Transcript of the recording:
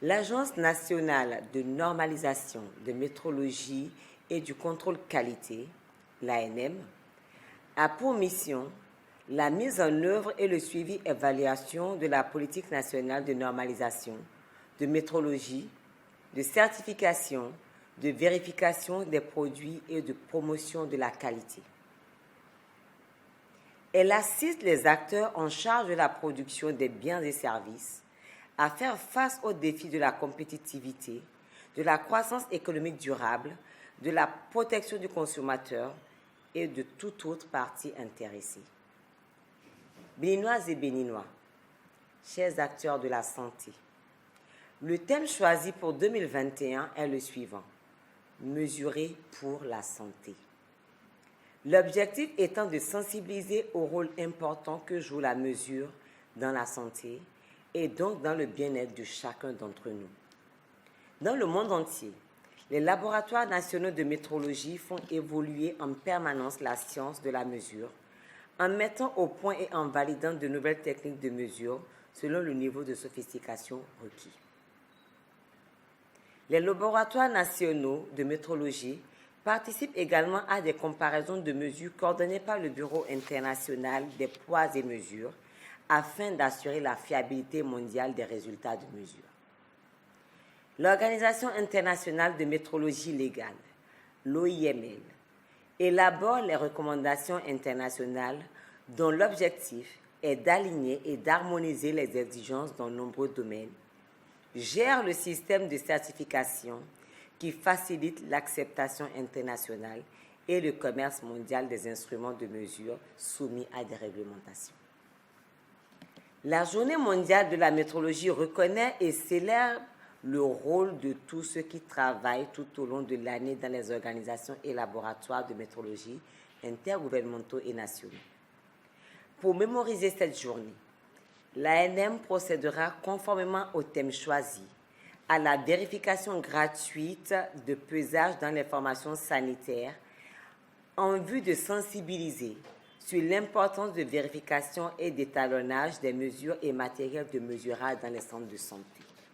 L'Agence nationale de normalisation de métrologie et du contrôle qualité, l'ANM, a pour mission la mise en œuvre et le suivi-évaluation de la politique nationale de normalisation, de métrologie, de certification, de vérification des produits et de promotion de la qualité. Elle assiste les acteurs en charge de la production des biens et services à faire face aux défis de la compétitivité, de la croissance économique durable, de la protection du consommateur et de toute autre partie intéressée. Béninoises et Béninois, chers acteurs de la santé, le thème choisi pour 2021 est le suivant: mesurer pour la santé. L'objectif étant de sensibiliser au rôle important que joue la mesure dans la santé et donc dans le bien-être de chacun d'entre nous. Dans le monde entier, les laboratoires nationaux de métrologie font évoluer en permanence la science de la mesure en mettant au point et en validant de nouvelles techniques de mesure selon le niveau de sophistication requis. Les laboratoires nationaux de métrologie participent également à des comparaisons de mesures coordonnées par le Bureau international des poids et mesures afin d'assurer la fiabilité mondiale des résultats de mesure. L'Organisation internationale de métrologie légale, l'OIML, élabore les recommandations internationales dont l'objectif est d'aligner et d'harmoniser les exigences dans de nombreux domaines, gère le système de certification qui facilite l'acceptation internationale et le commerce mondial des instruments de mesure soumis à des réglementations. La Journée mondiale de la métrologie reconnaît et célèbre le rôle de tous ceux qui travaillent tout au long de l'année dans les organisations et laboratoires de métrologie intergouvernementaux et nationaux. Pour mémoriser cette journée, l'ANM procédera conformément au thème choisi à la vérification gratuite de pesage dans les formations sanitaires en vue de sensibiliser sur l'importance de vérification et d'étalonnage des mesures et matériels de mesurage dans les centres de santé.